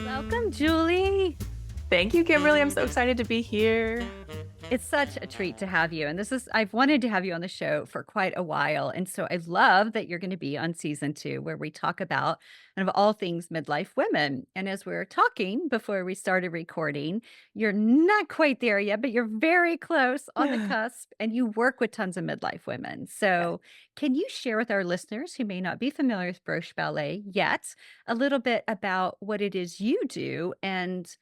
Welcome, Julie. Thank you, Kimberly. I'm so excited to be here. It's such a treat to have you. And I've wanted to have you on the show for quite a while. And so I love that you're going to be on season 2, where we talk about kind of all things midlife women. And as we were talking before we started recording, you're not quite there yet, but you're very close on the cusp and you work with tons of midlife women. Yes. So can you share with our listeners who may not be familiar with Broche Ballet yet a little bit about what it is you do and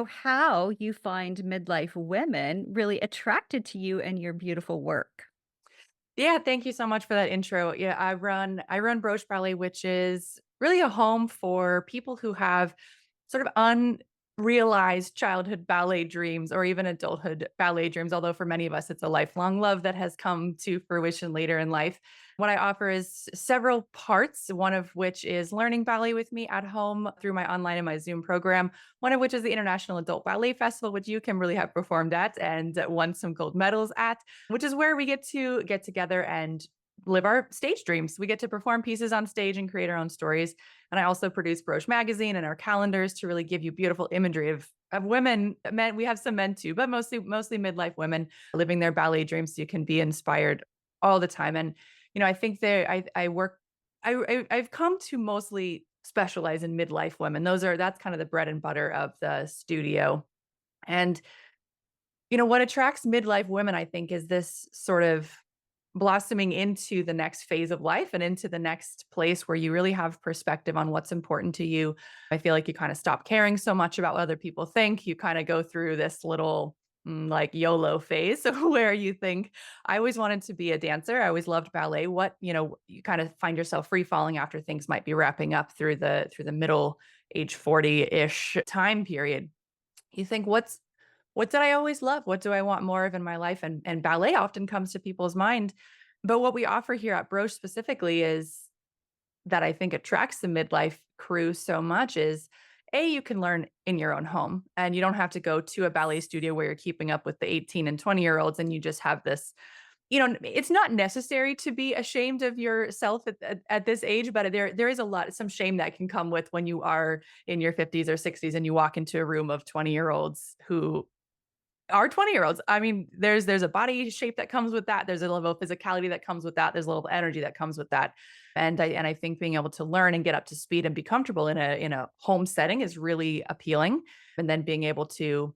how you find midlife women really attracted to you and your beautiful work. Yeah, thank you so much for that intro. Yeah, I run Broche Ballet, which is really a home for people who have sort of unrealized childhood ballet dreams or even adulthood ballet dreams, although for many of us it's a lifelong love that has come to fruition later in life. What I offer is several parts, one of which is learning ballet with me at home through my online and my Zoom program, one of which is the International Adult Ballet Festival, which you, Kimberly, have performed at and won some gold medals at, which is where we get to get together and live our stage dreams. We get to perform pieces on stage and create our own stories. And I also produce Broche magazine and our calendars to really give you beautiful imagery of women, men. We have some men too, but mostly midlife women living their ballet dreams so you can be inspired all the time. And I think that I work I've come to mostly specialize in midlife women. That's kind of the bread and butter of the studio. And what attracts midlife women, I think, is this sort of blossoming into the next phase of life and into the next place where you really have perspective on what's important to you. I feel like you kind of stop caring so much about what other people think. You kind of go through this little like YOLO phase where you think, I always wanted to be a dancer. I always loved ballet. You kind of find yourself free falling after things might be wrapping up through the middle age 40-ish time period. You think, what did I always love? What do I want more of in my life? And ballet often comes to people's mind. But what we offer here at Broche specifically is that I think attracts the midlife crew so much is you can learn in your own home and you don't have to go to a ballet studio where you're keeping up with the 18 and 20-year-olds and you just have this, it's not necessary to be ashamed of yourself at this age, but there is some shame that can come with when you are in your 50s or 60s and you walk into a room of 20-year-olds who our 20-year-olds. I mean, there's a body shape that comes with that. There's a level of physicality that comes with that. There's a little energy that comes with that. And I think being able to learn and get up to speed and be comfortable in a home setting is really appealing. And then being able to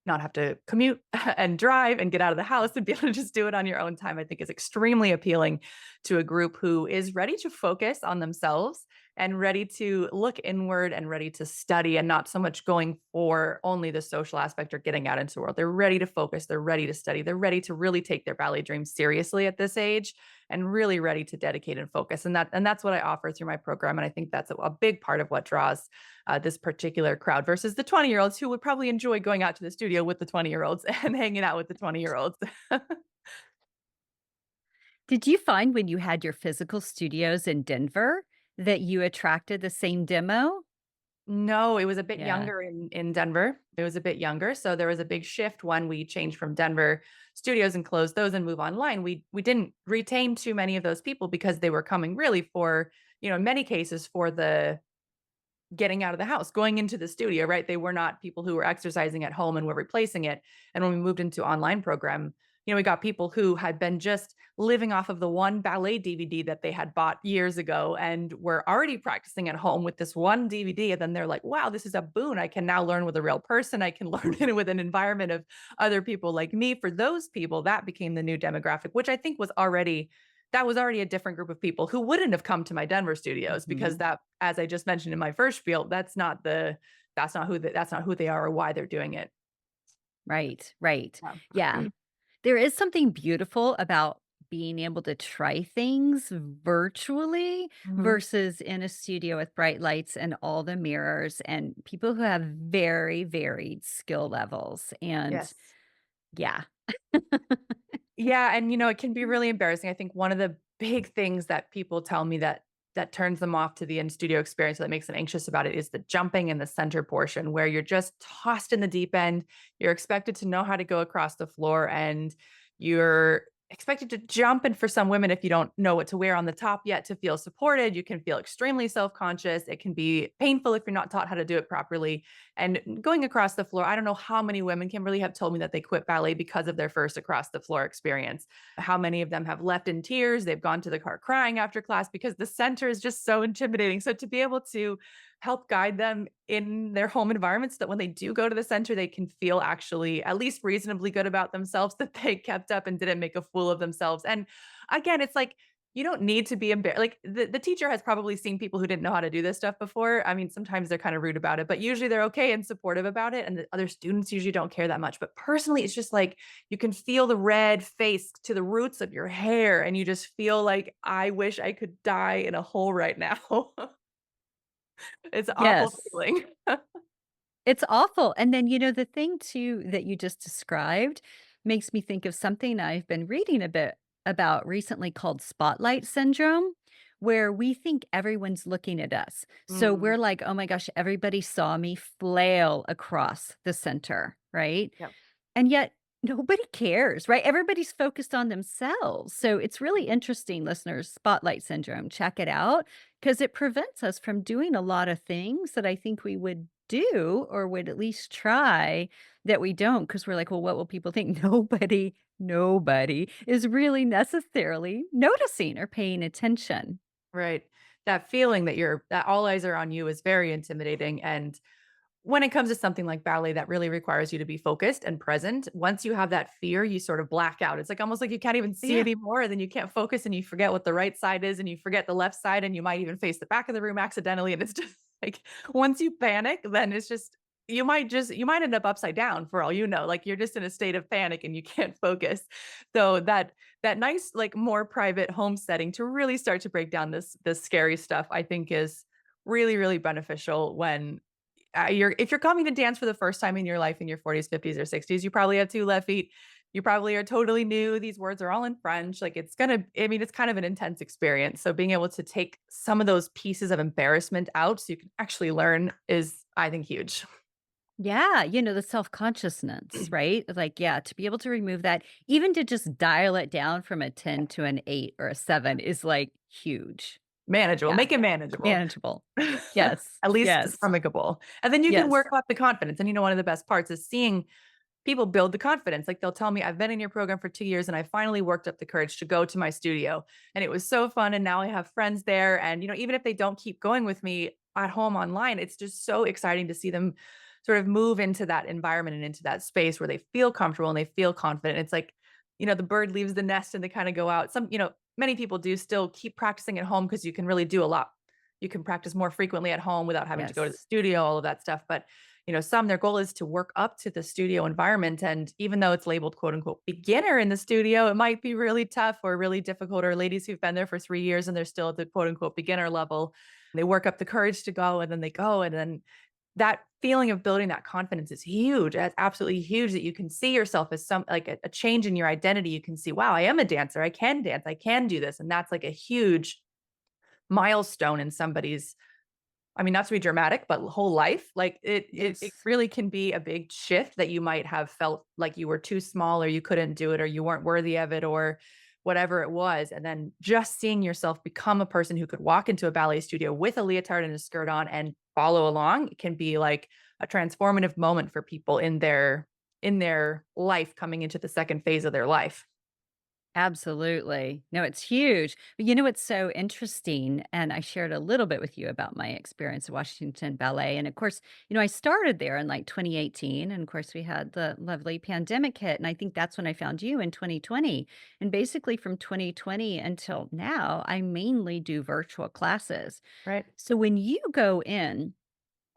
not have to commute and drive and get out of the house and be able to just do it on your own time, I think is extremely appealing to a group who is ready to focus on themselves and ready to look inward and ready to study and not so much going for only the social aspect or getting out into the world. They're ready to focus. They're ready to study. They're ready to really take their ballet dreams seriously at this age and really ready to dedicate and focus. And that's what I offer through my program. And I think that's a big part of what draws this particular crowd versus the 20-year-olds who would probably enjoy going out to the studio with the 20-year-olds and hanging out with the 20-year-olds. Did you find when you had your physical studios in Denver that you attracted the same demo? No, it was a bit Yeah. younger in Denver. It was a bit younger. So there was a big shift when we changed from Denver studios and closed those and move online. We didn't retain too many of those people because they were coming really for, in many cases for the getting out of the house, going into the studio, right? They were not people who were exercising at home and were replacing it. And when we moved into online program, we got people who had been just living off of the one ballet DVD that they had bought years ago and were already practicing at home with this one DVD. And then they're like, wow, this is a boon. I can now learn with a real person. I can learn it with an environment of other people like me. For those people, that became the new demographic, which I think was already a different group of people who wouldn't have come to my Denver studios because Mhm. that, as I just mentioned in my first spiel, that's not who they are or why they're doing it. Right, right. Yeah. Yeah. There is something beautiful about being able to try things virtually Mhm. versus in a studio with bright lights and all the mirrors and people who have very varied skill levels, and Yes. yeah. Yeah, and it can be really embarrassing. I think one of the big things that people tell me that turns them off to the in-studio experience that makes them anxious about it is the jumping in the center portion where you're just tossed in the deep end. You're expected to know how to go across the floor and you're expect you to jump. And for some women, if you don't know what to wear on the top yet to feel supported, you can feel extremely self conscious. It can be painful if you're not taught how to do it properly. And going across the floor, I don't know how many women, Kimberly, have told me that they quit ballet because of their first across the floor experience. How many of them have left in tears? They've gone to the car crying after class because the center is just so intimidating. So to be able to help guide them in their home environments, that when they do go to the center, they can feel actually at least reasonably good about themselves, that they kept up and didn't make a fool of themselves. And again, it's like, you don't need to be embarrassed. Like the teacher has probably seen people who didn't know how to do this stuff before. I mean, sometimes they're kind of rude about it, but usually they're okay and supportive about it. And the other students usually don't care that much. But personally, it's just like you can feel the red face to the roots of your hair. And you just feel like, I wish I could die in a hole right now. It's an awful Yes. feeling. It's awful, and then, the thing too that you just described makes me think of something I've been reading a bit about recently called spotlight syndrome, where we think everyone's looking at us. So Mm, we're like, "Oh my gosh, everybody saw me flail across the center," right? yep. And yet nobody cares, right? Everybody's focused on themselves. So it's really interesting, listeners, spotlight syndrome. Check it out because it prevents us from doing a lot of things that I think we would do or would at least try that we don't because we're like, well, what will people think? Nobody is really necessarily noticing or paying attention. Right. That feeling that all eyes are on you is very intimidating. And when it comes to something like ballet that really requires you to be focused and present, once you have that fear, you sort of black out. It's like almost like you can't even see Yeah. anymore, and then you can't focus and you forget what the right side is and you forget the left side and you might even face the back of the room accidentally. And it's just like once you panic, then it's just you might end up upside down for all you know. Like you're just in a state of panic and you can't focus. So that nice, like more private home setting to really start to break down this scary stuff, I think is really, really beneficial when you're if you're coming to dance for the first time in your life in your 40s, 50s, or 60s, you probably have 2 left feet. You probably are totally new. These words are all in French. Like I mean, it's kind of an intense experience. So being able to take some of those pieces of embarrassment out so you can actually learn is, I think, huge. Yeah, the self-consciousness, right? Like, yeah, to be able to remove that, even to just dial it down from a 10 to an 8 or a 7 is, like, huge. Manageable, Yeah, make it manageable. manageable. Yes, At least yes, stomachable. And then you can yes. work up the confidence. And one of the best parts is seeing people build the confidence. Like they'll tell me, I've been in your program for 2 years and I finally worked up the courage to go to my studio. And it was so fun. And now I have friends there. And, even if they don't keep going with me at home online, it's just so exciting to see them sort of move into that environment and into that space where they feel comfortable and they feel confident. It's like, the bird leaves the nest and they kind of go out. Many people do still keep practicing at home because you can really do a lot. You can practice more frequently at home without having to go to the Yes. studio, all of that stuff. But some their goal is to work up to the studio environment. And even though it's labeled quote unquote beginner in the studio, it might be really tough or really difficult. Or ladies who've been there for 3 years and they're still at the quote unquote beginner level. They work up the courage to go and then they go. And then that feeling of building that confidence is huge. It's absolutely huge that you can see yourself as some like a change in your identity. You can see, wow, I am a dancer. I can dance. I can do this. And that's like a huge milestone in somebody's, I mean, not to be dramatic, but whole life. Like it Yes. really can be a big shift that you might have felt like you were too small or you couldn't do it or you weren't worthy of it or whatever it was. And then just seeing yourself become a person who could walk into a ballet studio with a leotard and a skirt on and follow along can be like a transformative moment for people in their life coming into the second phase of their life. Absolutely. No, it's huge. But what's so interesting, and I shared a little bit with you about my experience at Washington Ballet. And of course, I started there in like 2018. And of course, we had the lovely pandemic hit. And I think that's when I found you in 2020. And basically, from 2020 until now, I mainly do virtual classes. Right. So when you go in,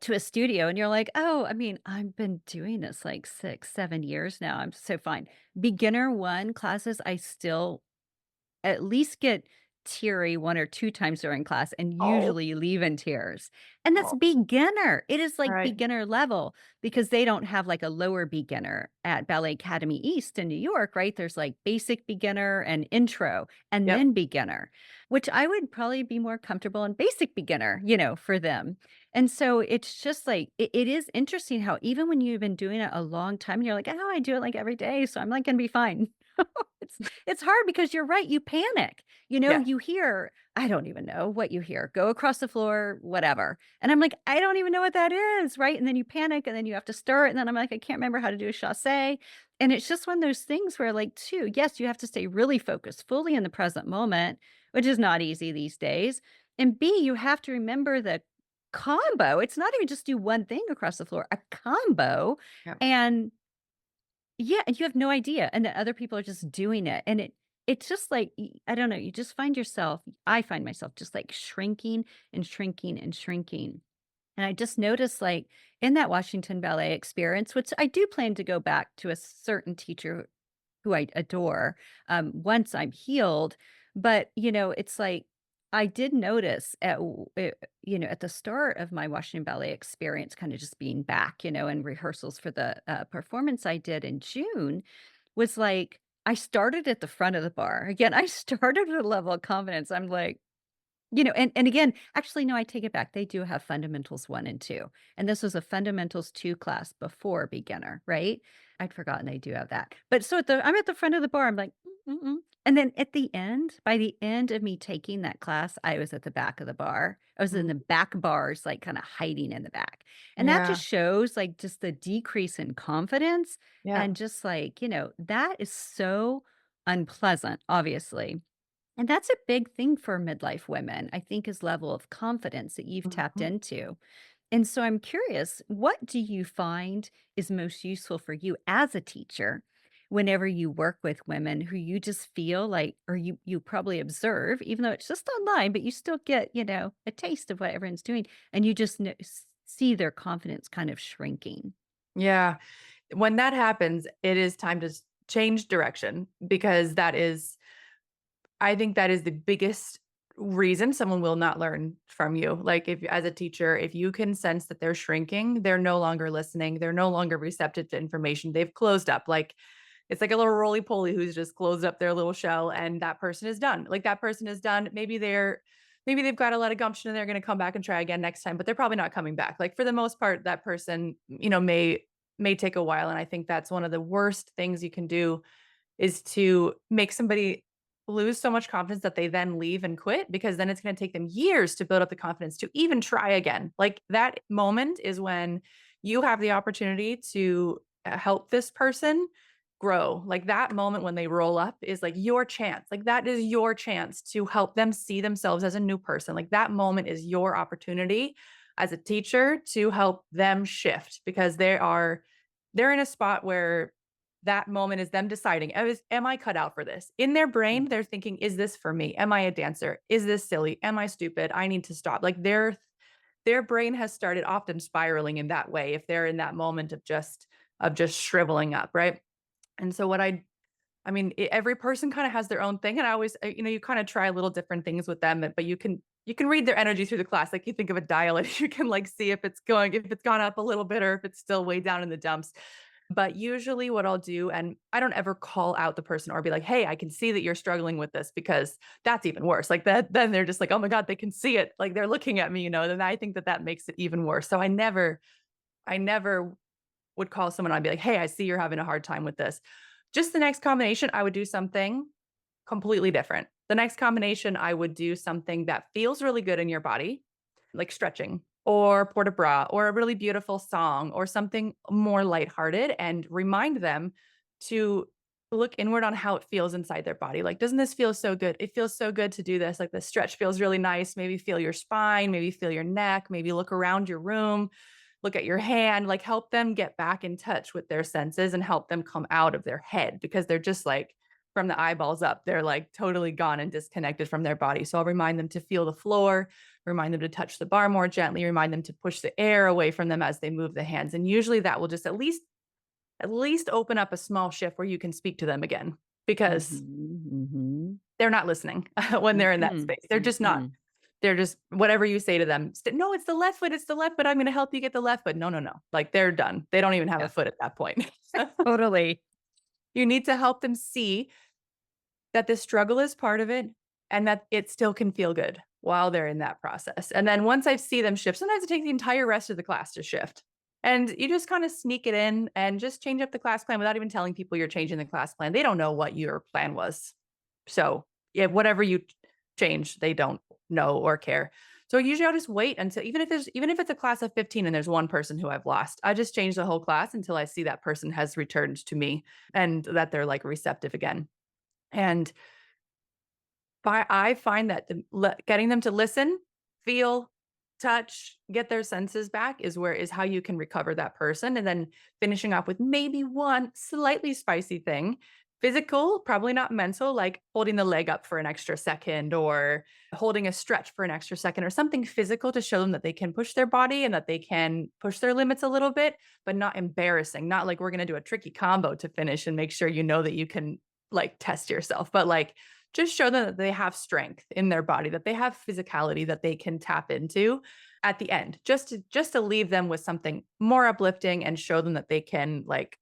to a studio and you're like, "Oh, I mean, I've been doing this like 6, 7 years now. I'm so fine." Beginner 1 classes, I still at least get teary 1 or 2 times during class and Oh, usually leave in tears. And that's oh, beginner. It is like right. beginner level because they don't have like a lower beginner at Ballet Academy East in New York, right, there's like basic beginner and intro and Yep. then beginner, which I would probably be more comfortable in basic beginner, for them. And so it's just like, it is interesting how even when you've been doing it a long time and you're like, oh, I do it like every day. So I'm like going to be fine. it's, it's hard because you're right. You panic, Yeah. you hear, I don't even know what you hear, go across the floor, whatever. And I'm like, I don't even know what that is, right? And then you panic and then you have to start, and then I'm like, I can't remember how to do a chasse. And it's just one of those things where like, too, yes, you have to stay really focused, fully in the present moment, which is not easy these days. And B, you have to remember the combo. It's not even just do one thing across the floor, a combo. Yep. And yeah, and you have no idea, and that other people are just doing it, and it's just like, I don't know, you just find yourself, I find myself just, like, shrinking and shrinking and shrinking, and I just noticed, like, in that Washington Ballet experience, which I do plan to go back to a certain teacher who I adore, once I'm healed. But, it's like, I did notice at the start of my Washington Ballet experience, kind of just being back, in rehearsals for the performance I did in June, was like, I started at the front of the bar. Again, I started with a level of confidence. I'm like, and again, actually, no, I take it back. They do have fundamentals 1 and 2, and this was a fundamentals 2 class before beginner, right? I'd forgotten they do have that. But so I'm at the front of the bar, I'm like, mm." And then at the end, by the end of me taking that class, I was at the back of the bar. I was in Mhm. the back bars, like, kinda hiding in the back. And that Yeah. just shows, like, just the decrease in confidence, Yeah. and just, like, that is so unpleasant, obviously. And that's a big thing for midlife women, I think, is level of confidence that you've tapped Mhm. into. And so I'm curious, what do you find is most useful for you as a teacher whenever you work with women who you just feel like, or you probably observe, even though it's just online, but you still get, a taste of what everyone's doing, and you just see their confidence kind of shrinking. Yeah. When that happens, it is time to change direction because I think that is the biggest reason someone will not learn from you. Like if as a teacher, if you can sense that they're shrinking, they're no longer listening, they're no longer receptive to information. They've closed up. Like it's like a little roly poly who's just closed up their little shell and that person is done. Like that person is done. Maybe they've got a lot of gumption and they're going to come back and try again next time, but they're probably not coming back. Like for the most part, that person, may take a while. And I think that's one of the worst things you can do is to make somebody lose so much confidence that they then leave and quit because then it's going to take them years to build up the confidence to even try again. Like that moment is when you have the opportunity to help this person grow. Like that moment when they roll up is like your chance. Like that is your chance to help them see themselves as a new person. Like that moment is your opportunity as a teacher to help them shift because they're in a spot where that moment is them deciding, am I cut out for this? In their brain, they're thinking, is this for me? Am I a dancer? Is this silly? Am I stupid? I need to stop. Like their brain has started often spiraling in that way if they're in that moment of just shriveling up, right? And so every person kind of has their own thing, and I always, you kind of try little different things with them, but you can read their energy through the class. Like you think of a dial, and you can like see if it's gone up a little bit, or if it's still way down in the dumps. But usually what I'll do, and I don't ever call out the person or be like, "Hey, I can see that you're struggling with this," because that's even worse. Like that, then they're just like, "Oh my God, they can see it." Like they're looking at me, then I think that that makes it even worse. So I never would call someone and I'd be like, "Hey, I see you're having a hard time with this." Just the next combination, I would do something completely different. The next combination, I would do something that feels really good in your body, like stretching or port de bras or a really beautiful song or something more lighthearted and remind them to look inward on how it feels inside their body. Like, doesn't this feel so good? It feels so good to do this. Like the stretch feels really nice. Maybe feel your spine, maybe feel your neck, maybe look around your room, look at your hand, like help them get back in touch with their senses and help them come out of their head because they're just like from the eyeballs up, they're like totally gone and disconnected from their body. So I'll remind them to feel the floor, remind them to touch the bar more gently, remind them to push the air away from them as they move the hands. And usually that will just at least open up a small shift where you can speak to them again because Mhm, mhm. they're not listening when they're in that Mm-mm, space. They're just not. mm-mm. They're just whatever you say to them. No, it's the left foot. It's the left foot. I'm going to help you get the left foot. No, no, no. Like they're done. They don't even have a Yeah, foot at that point. totally. You need to help them see that the struggle is part of it and that it still can feel good while they're in that process. And then once I see them shift, sometimes it takes the entire rest of the class to shift. And you just kind of sneak it in and just change up the class plan without even telling people you're changing the class plan. They don't know what your plan was. So, yeah, whatever you change, they don't know or care. So usually I'll just wait until even if it's a class of 15 and there's one person who I've lost, I just change the whole class until I see that person has returned to me and that they're like receptive again. And I find that getting them to listen, feel, touch, get their senses back is how you can recover that person, and then finishing off with maybe one slightly spicy thing. Physical, probably not mental, like holding the leg up for an extra second or holding a stretch for an extra second or something physical to show them that they can push their body and that they can push their limits a little bit, but not embarrassing. Not like we're gonna do a tricky combo to finish and make sure you know that you can like test yourself, but like just show them that they have strength in their body, that they have physicality that they can tap into at the end, just to leave them with something more uplifting and show them that they can like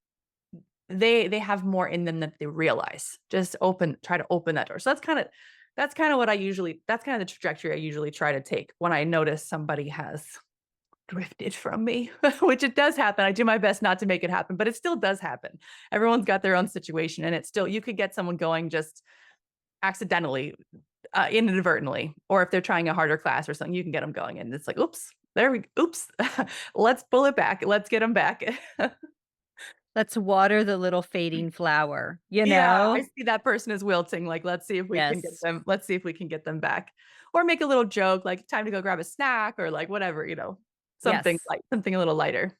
they have more in them than they realize. Just try to open that door. So that's kind of what I usually that's kind of the trajectory I usually try to take when I notice somebody has drifted from me, which it does happen. I do my best not to make it happen, but it still does happen. Everyone's got their own situation and it's still you could get someone going just accidentally, inadvertently, or if they're trying a harder class or something, you can get them going, and it's like, "Oops, oops, let's pull it back. Let's get them back." Let's water the little fading flower, you Yeah, I know? see that person is wilting, like, Yes. let's see if we can get them back. Or make a little joke, like, "Time to go grab a snack," or, like, whatever, Yes. something a little lighter.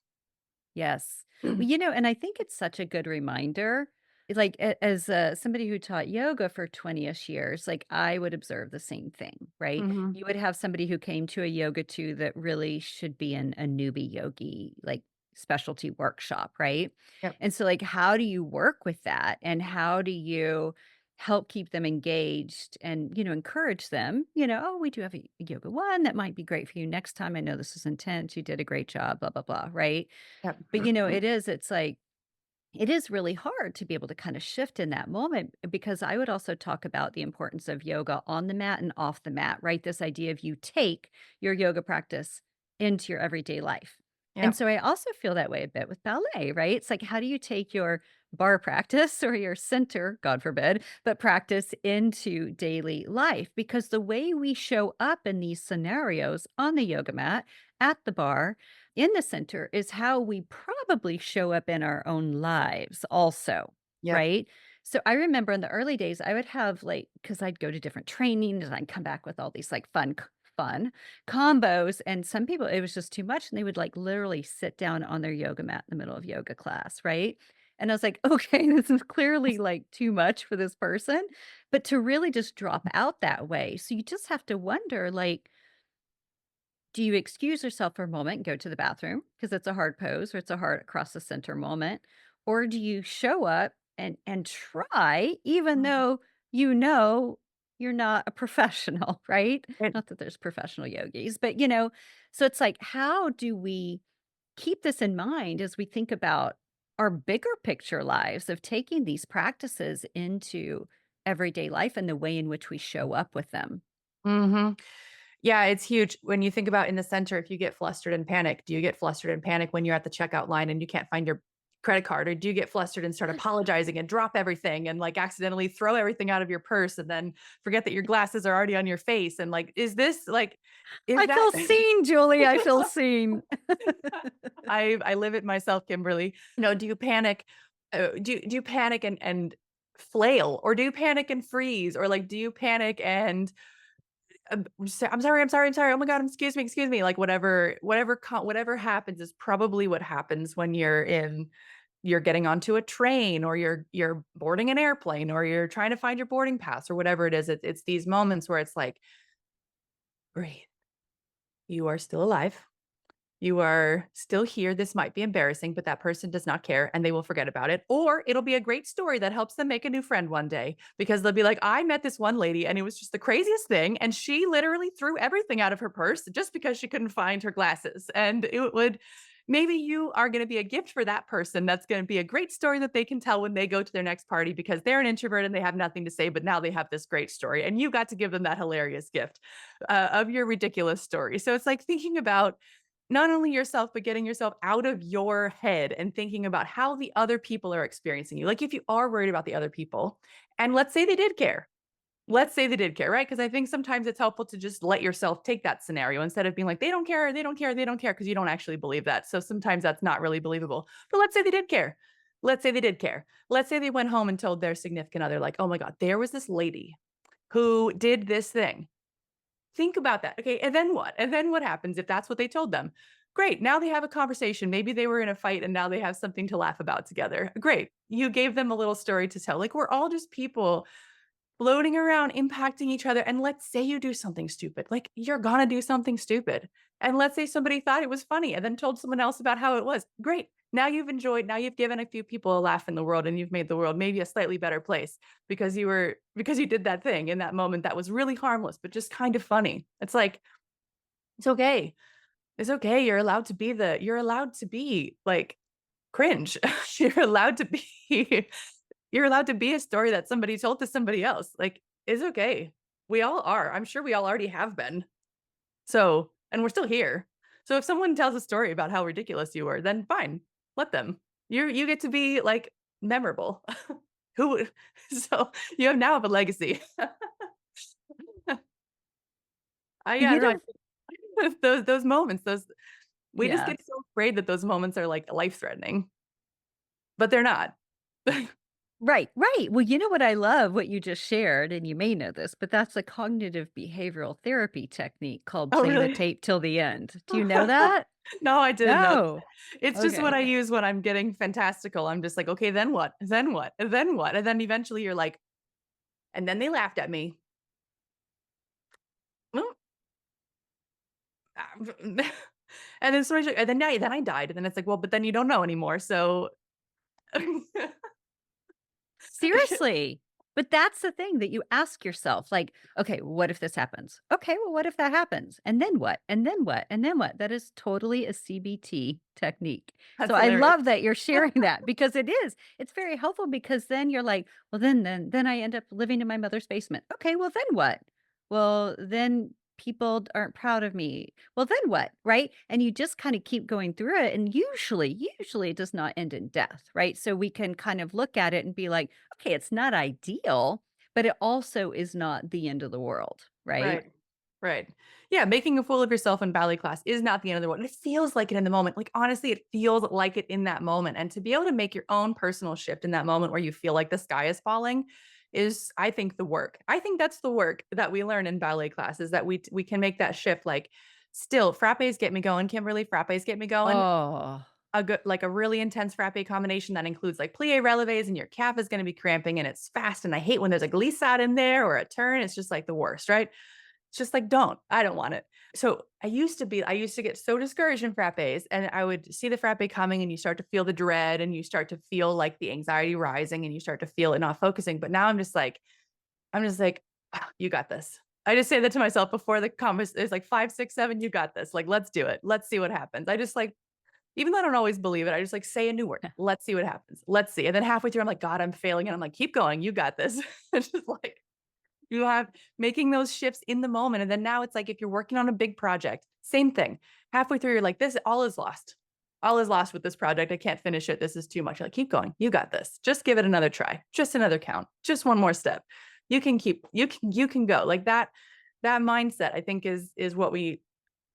Yes. Well, and I think it's such a good reminder, like, as, somebody who taught yoga for 20-ish years, like, I would observe the same thing, right? Mhm. You would have somebody who came to a yoga too that really should be in a newbie yogi, like, specialty workshop, right? Yep, And so, like, how do you work with that? And how do you help keep them engaged and, encourage them, "Oh, we do have a yoga one that might be great for you next time. I know this is intense. You did a great job, blah, blah, blah," right? yep. But, it's like it is really hard to be able to kind of shift in that moment because I would also talk about the importance of yoga on the mat and off the mat, right? This idea of you take your yoga practice into your everyday life. And Yep. so I also feel that way a bit with ballet, right? It's like, how do you take your bar practice or your center, God forbid, but practice into daily life? Because the way we show up in these scenarios on the yoga mat, at the bar, in the center is how we probably show up in our own lives also, Yep. right? So I remember in the early days, I would have like, because I'd go to different trainings and I'd come back with all these like fun combos. And some people, it was just too much. And they would like literally sit down on their yoga mat in the middle of yoga class, right? And I was like, okay, this is clearly like too much for this person. But to really just drop out that way. So you just have to wonder, like, do you excuse yourself for a moment and go to the bathroom because it's a hard pose or it's a hard across the center moment? Or do you show up and try even Mhm. though you're not a professional, right? It Not that there's professional yogis, but so it's like how do we keep this in mind as we think about our bigger picture lives of taking these practices into everyday life and the way in which we show up with them? Mhm. Yeah, it's huge. When you think about in the center, if you get flustered and panic, do you get flustered and panic when you're at the checkout line and you can't find your credit card? Or do you get flustered and start apologizing and drop everything and like accidentally throw everything out of your purse and then forget that your glasses are already on your face? And like, is I that feel seen, Julie. I feel seen. I live it myself, Kimberly. No, do you panic? Do you panic and flail, or do you panic and freeze, or like do you panic and I'm sorry, I'm sorry, I'm sorry. Oh my god, excuse me. Like whatever happens is probably what happens when you're getting onto a train or you're boarding an airplane or you're trying to find your boarding pass or whatever it is. It's these moments where it's like, breathe. You are still alive. You are still here. This might be embarrassing, but that person does not care and they will forget about it. Or it'll be a great story that helps them make a new friend one day because they'll be like, I met this one lady and it was just the craziest thing. And she literally threw everything out of her purse just because she couldn't find her glasses. And it would, maybe you are going to be a gift for that person. That's going to be a great story that they can tell when they go to their next party because they're an introvert and they have nothing to say, but now they have this great story. And you got to give them that hilarious gift of your ridiculous story. So it's like thinking about not only yourself, but getting yourself out of your head and thinking about how the other people are experiencing you. Like if you are worried about the other people, and let's say they did care. Let's say they did care, right? Because I think sometimes it's helpful to just let yourself take that scenario instead of being like, they don't care, they don't care, they don't care, because you don't actually believe that. So sometimes that's not really believable. But let's say they did care. Let's say they did care. Let's say they went home and told their significant other, like, oh my God, there was this lady who did this thing. Think about that. Okay, and then what? And then what happens if that's what they told them? Great. Now they have a conversation. Maybe they were in a fight and now they have something to laugh about together. Great. You gave them a little story to tell. Like we're all just people floating around, impacting each other. And let's say you do something stupid. Like you're gonna do something stupid. And let's say somebody thought it was funny and then told someone else about how it was. Great. Now you've enjoyed, now you've given a few people a laugh in the world and you've made the world maybe a slightly better place because you did that thing in that moment that was really harmless, but just kind of funny. It's like, it's okay. It's okay. You're allowed to be like cringe. You're allowed to be you're allowed to be a story that somebody told to somebody else. Like, it's okay. We all are. I'm sure we all already have been. So, and we're still here. So if someone tells a story about how ridiculous you were, then fine, let them. You get to be like memorable. Who so you have now have a legacy. I You don't know know. Those moments, those we just yeah. get so afraid that those moments are like life threatening, but they're not. Right, right. Well, you know what I love, what you just shared, and you may know this, but that's a cognitive behavioral therapy technique called Oh, playing the really? tape till the end. Do you know that? No, I didn't know. No. It's just what Okay. I use when I'm getting fantastical. I'm just like, "Okay, then what? Then what? And then what?" And then eventually you're like, "And then they laughed at me." Mm, ah, and then somebody's like, "And then I died." And then it's like, "Well, but then you don't know anymore." So Seriously. But that's the thing that you ask yourself, like, okay, what if this happens? Okay, well, what if that happens? And then what? And then what? And then what? That is totally a CBT technique. So That's I hilarious. love that you're sharing that because it is. It's very helpful because then you're like, well, then I end up living in my mother's basement. Okay, well, then what? Well, then people aren't proud of me. Well, then what? Right? And you just kind of keep going through it. And usually it does not end in death, right? So we can kind of look at it and be like, okay, it's not ideal, but it also is not the end of the world, right? Right. Right. Yeah, making a fool of yourself in ballet class is not the end of the world. It feels like it in the moment. Like, honestly, it feels like it in that moment. And to be able to make your own personal shift in that moment where you feel like the sky is falling is, I think, the work. I think that's the work that we learn in ballet class is that we can make that shift. Like, still, frappes get me going, Kimberly. Frappes get me going. Oh, A good, like a really intense frappe combination that includes like plie releves, and your calf is going to be cramping, and it's fast. And I hate when there's a glissade in there or a turn. It's just like the worst, right? It's just like, I don't want it. So I used to get so discouraged in frappes and I would see the frappe coming and you start to feel the dread and you start to feel like the anxiety rising and you start to feel it not focusing. But now I'm just like, "Ah, you got this." I just say that to myself before the convers it's like 5, 6, 7, you got this. Like, let's do it. Let's see what happens. I just like, even though I don't always believe it, I just like say a new word. Let's see what happens. Let's see. And then halfway through, I'm like, God, I'm failing. And I'm like, keep going. You got this. It's just like, you have making those shifts in the moment, and then now it's like if you're working on a big project, same thing. Halfway through, you're like, "This all is lost. All is lost with this project. I can't finish it. This is too much." You're like, "Keep going. You got this. Just give it another try. Just another count. Just one more step. You can go." Like that mindset, I think is what we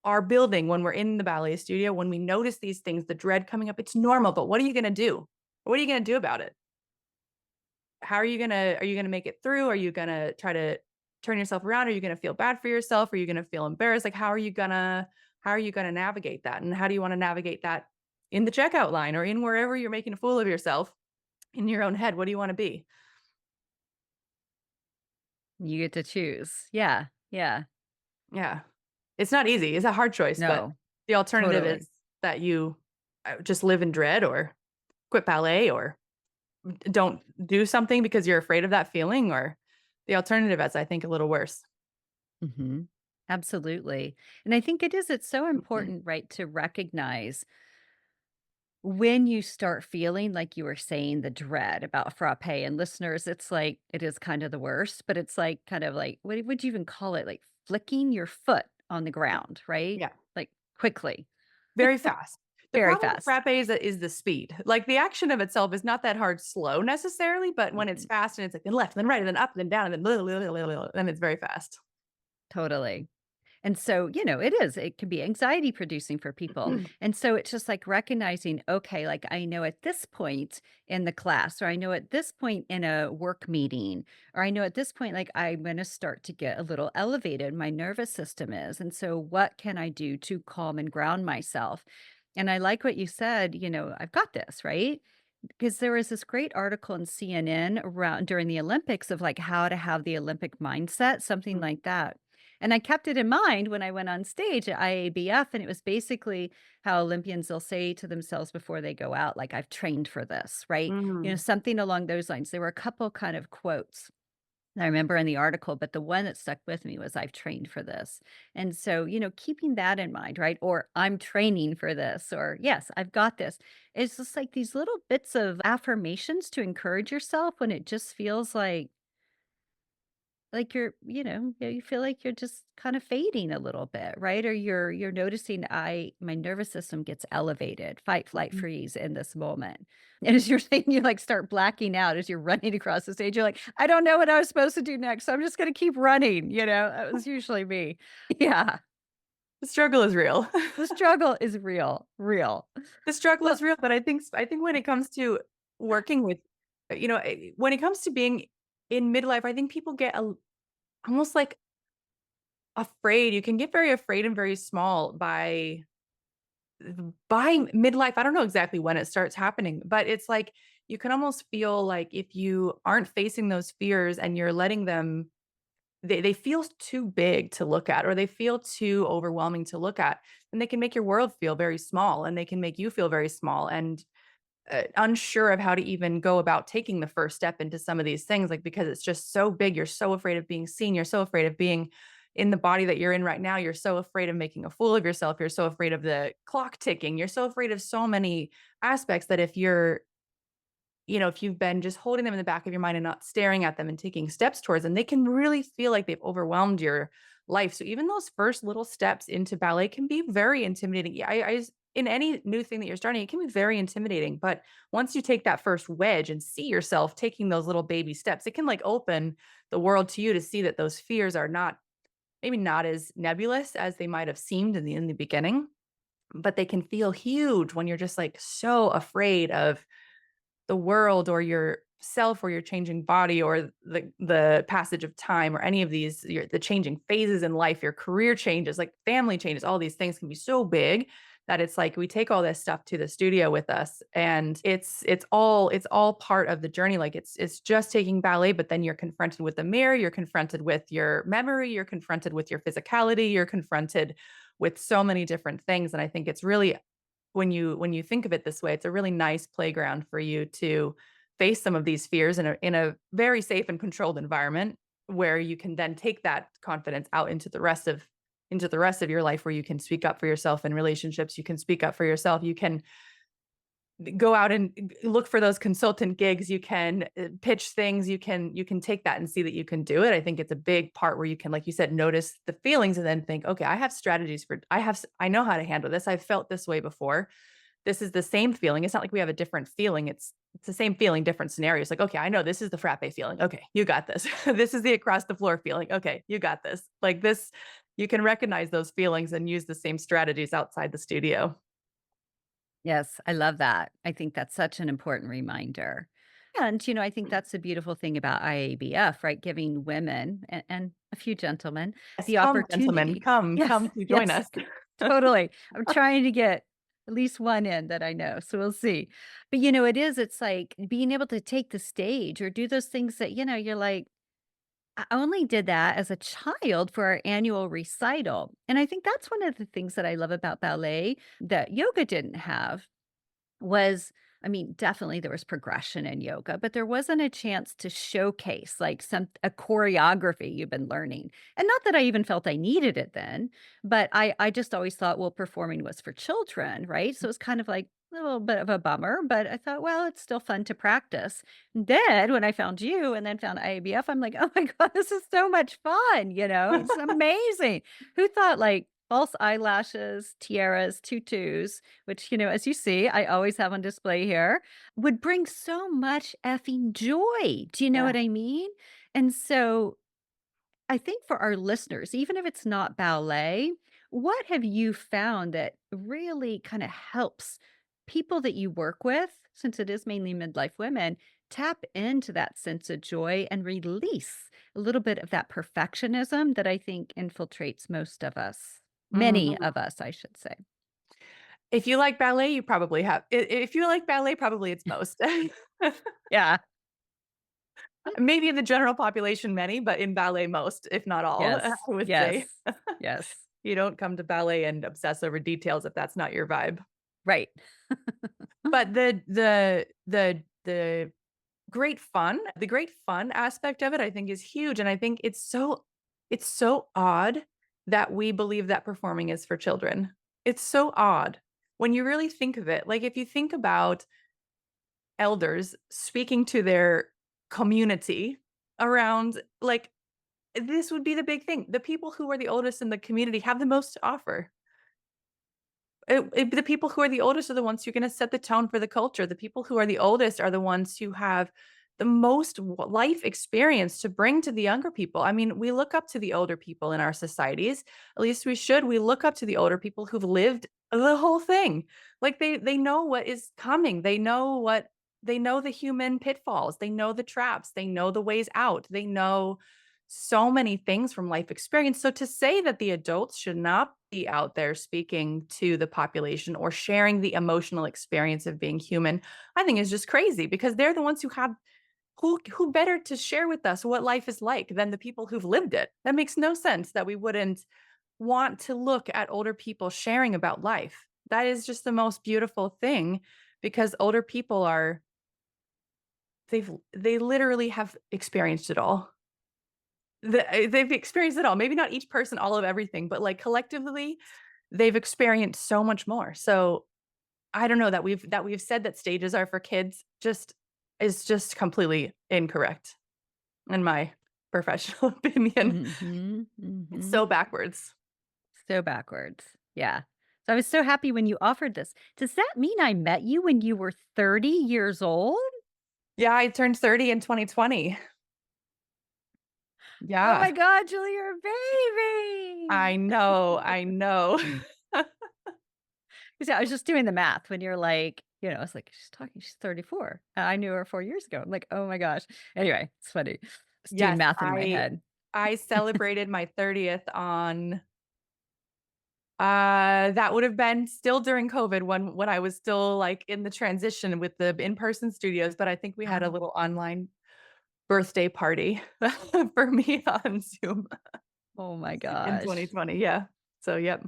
are building when we're in the ballet studio. When we notice these things, the dread coming up, it's normal, but what are you gonna do? What are you gonna do about it? How are you gonna make it through? Are you gonna try to turn yourself around? Are you gonna feel bad for yourself? Are you gonna feel embarrassed? Like, how are you gonna navigate that? And how do you wanna navigate that in the checkout line or in wherever you're making a fool of yourself in your own head? What do you wanna be? you get to choose. Yeah, yeah. Yeah. It's not easy. It's a hard choice, but No. The alternative Totally. is that you, just live in dread or quit ballet or don't do something because you're afraid of that feeling, or the alternative is, I think, a little worse. Mhm. Absolutely. And I think it's so important, right, to recognize when you start feeling like you were saying the dread about frappe, and listeners, it's like it is kind of the worst, but it's like kind of like what would you even call it? Like flicking your foot on the Yeah. ground, right? Yeah. Like quickly, Very fast. The very problem with fast. frappe is the speed. Like, the action of itself is not that hard slow necessarily, but when it's Mhm. fast and it's like then left, then right, and then up, and then down, and then blah, blah, blah, blah, blah, then it's very fast. Totally. And so, it can be anxiety producing for people. And so it's just like recognizing, okay, like I know at this point in the class, or I know at this point in a work meeting, or I know at this point, like I'm going to start to get a little elevated. My nervous system is. And so, what can I do to calm and ground myself? And I like what you said, I've got this, right? Because there was this great article in CNN around during the Olympics of like how to have the Olympic mindset, something Mhm. like that. And I kept it in mind when I went on stage at IABF, and it was basically how Olympians they'll say to themselves before they go out, like, I've trained for this, right? Mhm. Something along those lines. There were a couple kind of quotes I remember in the article, but the one that stuck with me was I've trained for this. And so, keeping that in mind, right? Or I'm training for this, or yes, I've got this. It's just like these little bits of affirmations to encourage yourself when it just feels like you're, you feel like you're just kind of fading a little bit, right? Or you're noticing my nervous system gets elevated, fight, flight, Mhm. freeze in this moment. And as you're saying, you like start blacking out as you're running across the stage. You're like, I don't know what I was supposed to do next. So I'm just gonna keep running, That was usually me. Yeah. The struggle is real. The struggle is real, real. The struggle Well, is real, but I think when it comes to working with, when it comes to being in midlife, I think people get almost like afraid. You can get very afraid and very small by midlife. I don't know exactly when it starts happening, but it's like you can almost feel like if you aren't facing those fears and you're letting them, they feel too big to look at, or they feel too overwhelming to look at, and they can make your world feel very small, and they can make you feel very small and unsure of how to even go about taking the first step into some of these things, like because it's just so big. You're so afraid of being seen. You're so afraid of being in the body that you're in right now. You're so afraid of making a fool of yourself. You're so afraid of the clock ticking. You're so afraid of so many aspects that if you've been just holding them in the back of your mind and not staring at them and taking steps towards them, they can really feel like they've overwhelmed your life. So even those first little steps into ballet can be very intimidating. Yeah, in any new thing that you're starting, it can be very intimidating. But once you take that first wedge and see yourself taking those little baby steps, it can like open the world to you to see that those fears are not maybe not as nebulous as they might have seemed in the beginning, but they can feel huge when you're just like so afraid of the world or yourself or your changing body or the passage of time or any of these the changing phases in life, your career changes, like family changes, all these things can be so big that it's like we take all this stuff to the studio with us, and it's all part of the journey. Like it's just taking ballet, but then you're confronted with the mirror, you're confronted with your memory, you're confronted with your physicality, you're confronted with so many different things. And I think it's really, when you think of it this way, it's a really nice playground for you to face some of these fears in a very safe and controlled environment where you can then take that confidence out into the rest of your life, where you can speak up for yourself in relationships, you can speak up for yourself, you can go out and look for those consultant gigs, you can pitch things, you can take that and see that you can do it. I think it's a big part where you can, like you said, notice the feelings and then think, okay, I have strategies for, I know how to handle this, I've felt this way before, this is the same feeling. It's not like we have a different feeling. It's the same feeling, different scenarios. Like, okay, I know this is the frappe feeling. Okay, you got this. This is the across the floor feeling. Okay, you got this. Like this, you can recognize those feelings and use the same strategies outside the studio. yes, I love that. I think that's such an important reminder. And, I think that's the beautiful thing about IABF, right? Giving women and a few gentlemen Yes, the come, gentlemen, opportunity. come Yes, to join yes, us. totally. I'm trying to get at least one in that I know. So we'll see. But, it's like being able to take the stage or do those things that, you're like, I only did that as a child for our annual recital, and I think that's one of the things that I love about ballet that yoga didn't have. Was I mean, definitely there was progression in yoga, but there wasn't a chance to showcase, like, some a choreography you've been learning, and not that I even felt I needed it then, but I just always thought, well, performing was for children, right? So it's kind of like a little bit of a bummer, but I thought, well, it's still fun to practice. Then when I found you and then found IABF, I'm like, "Oh my god, this is so much fun," It's amazing. Who thought, like, false eyelashes, tiaras, tutus, which, as you see, I always have on display here, would bring so much effing joy. Do you know Yeah. what I mean? And so I think for our listeners, even if it's not ballet, what have you found that really kind of helps people that you work with, since it is mainly midlife women, tap into that sense of joy and release a little bit of that perfectionism that I think infiltrates most of us? Many Mhm. of us, I should say. If you like ballet, you probably have if you like ballet, probably it's most. Yeah. Maybe in the general population, many, but in ballet, most, if not all, I Yes. would say. Yes. Yes. You don't come to ballet and obsess over details if that's not your vibe. Right. But the great fun aspect of it, I think is huge, and I think it's so odd that we believe that performing is for children. It's so odd when you really think of it. Like, if you think about elders speaking to their community around, like, this would be the big thing. The people who are the oldest in the community have the most to offer. The people who are the oldest are the ones who are gonna set the tone for the culture. The people who are the oldest are the ones who have the most life experience to bring to the younger people. I mean, we look up to the older people in our societies. At least we should. We look up to the older people who've lived the whole thing. Like, they know what is coming. They know the human pitfalls. They know the traps. They know the ways out. They know so many things from life experience. So to say that the adults should not be out there speaking to the population or sharing the emotional experience of being human, I think is just crazy, because they're the ones who better to share with us what life is like than the people who've lived it. That makes no sense that we wouldn't want to look at older people sharing about life. That is just the most beautiful thing, because older people are they literally have experienced it all. They've experienced it all. Maybe not each person all of everything, but, like, collectively, they've experienced so much more. So, I don't know that we've said that stages are for kids, just is just completely incorrect in my professional opinion. Mhm. It's Mhm. so backwards. So backwards. Yeah. So I was so happy when you offered this. Does that mean I met you when you were 30 years old? Yeah, I turned 30 in 2020. Oh Yeah. my god, Julie, you're a baby. I know, I know. 'Cause, yeah, I was just doing the math when you're like, it's like, she's 34. I knew her 4 years ago. I'm like, "Oh my gosh." Anyway, it's funny. Just doing Yes, math in my I head. I celebrated my 30th on that would have been still during COVID, when I was still, like, in the transition with the in-person studios, but I think we had a Oh. little online birthday party for me on Zoom Oh my in gosh. 2020, yeah. So, yep,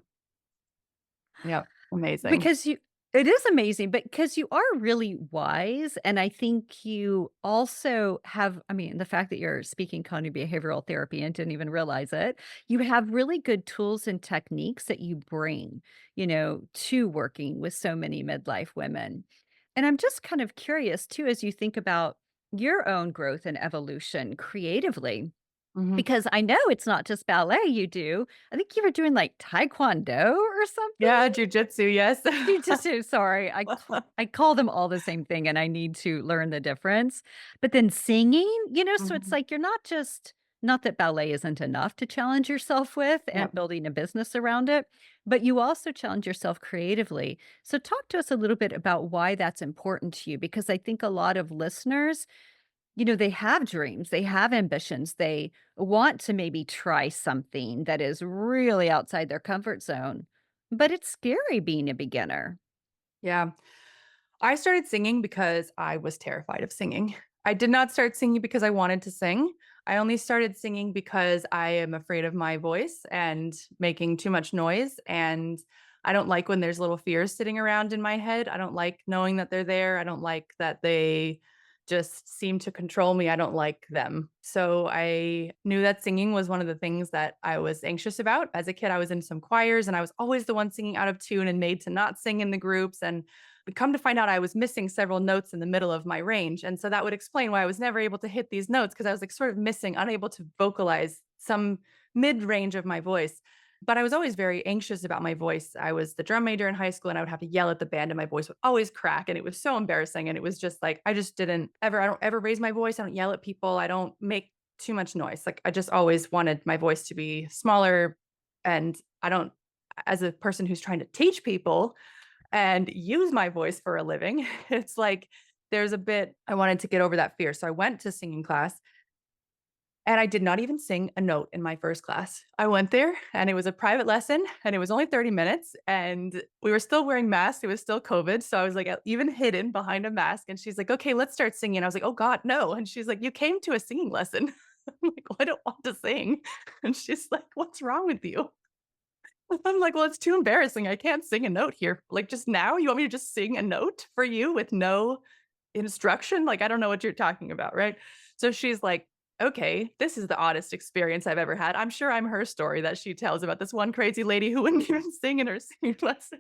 yep, amazing. Because it is amazing, but because you are really wise, and I think you also have I mean, the fact that you're speaking cognitive behavioral therapy and didn't even realize it, you have really good tools and techniques that you bring, to working with so many midlife women. And I'm just kind of curious too, as you think about your own growth and evolution creatively, Mhm. because I know it's not just ballet you do. I think you were doing like taekwondo or something? Yeah, jujitsu, yes. Jujitsu, sorry. I call them all the same thing, and I need to learn the difference. But then singing, so it's Mhm. like you're not that ballet isn't enough to challenge yourself with and Yep. building a business around it, but you also challenge yourself creatively. So talk to us a little bit about why that's important to you, because I think a lot of listeners, they have dreams, they have ambitions, they want to maybe try something that is really outside their comfort zone, but it's scary being a beginner. Yeah. I started singing because I was terrified of singing. I did not start singing because I wanted to sing. I only started singing because I am afraid of my voice and making too much noise, and I don't like when there's little fears sitting around in my head. I don't like knowing that they're there. I don't like that they just seem to control me. I don't like them. So I knew that singing was one of the things that I was anxious about. As a kid, I was in some choirs and I was always the one singing out of tune and made to not sing in the groups. And come to find out I was missing several notes in the middle of my range. And so that would explain why I was never able to hit these notes because I was like sort of missing, unable to vocalize some mid range of my voice. But I was always very anxious about my voice. I was the drum major in high school and I would have to yell at the band and my voice would always crack. And it was so embarrassing. And it was just like, I just didn't ever, I don't ever raise my voice. I don't yell at people. I don't make too much noise. Like I just always wanted my voice to be smaller. And I don't, as a person who's trying to teach people, and use my voice for a living. It's like there's a bit I wanted to get over that fear. So I went to singing class and I did not even sing a note in my first class. I went there and it was a private lesson and it was only 30 minutes and we were still wearing masks. It was still COVID. So I was like even hidden behind a mask. And she's like, okay, let's start singing. I was like, oh God, no. And she's like, you came to a singing lesson. I'm like, well, I don't want to sing. And she's like, what's wrong with you? I'm like, "Well, it's too embarrassing. I can't sing a note here. Like, just now? You want me to just sing a note for you with no instruction? Like, I don't know what you're talking about, right?" So she's like, "Okay, this is the oddest experience I've ever had." I'm sure I'm her story that she tells about this one crazy lady who wouldn't even sing in her singing lesson.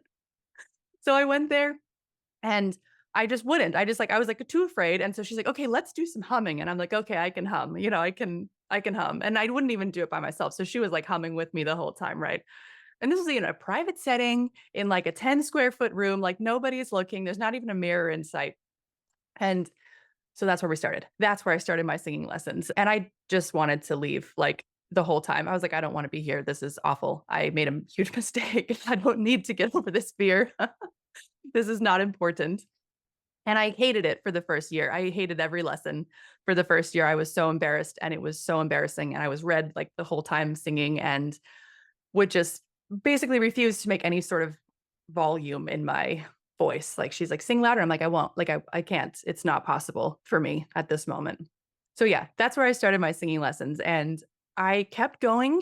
So I went there and I just wouldn't. I was, like, too afraid, and so she's like, "Okay, let's do some humming." And I'm like, "Okay, I can hum. You know, I can hum." And I wouldn't even do it by myself. So she was, like, humming with me the whole time, right? And this is in a private setting in like a 10 square foot room, like nobody's looking. There's not even a mirror in sight. And so that's where we started. That's where I started my singing lessons. And I just wanted to leave like the whole time. I was like, I don't want to be here. This is awful. I made a huge mistake. I don't need to get over this fear. This is not important. And I hated it for the first year. I hated every lesson for the first year. I was so embarrassed and it was so embarrassing. And I was red like the whole time singing and would just basically refuse to make any sort of volume in my voice. Like, she's like, "Sing louder." I'm like, "I won't. Like, I can't. It's not possible for me at this moment." So, yeah, that's where I started my singing lessons, and I kept going.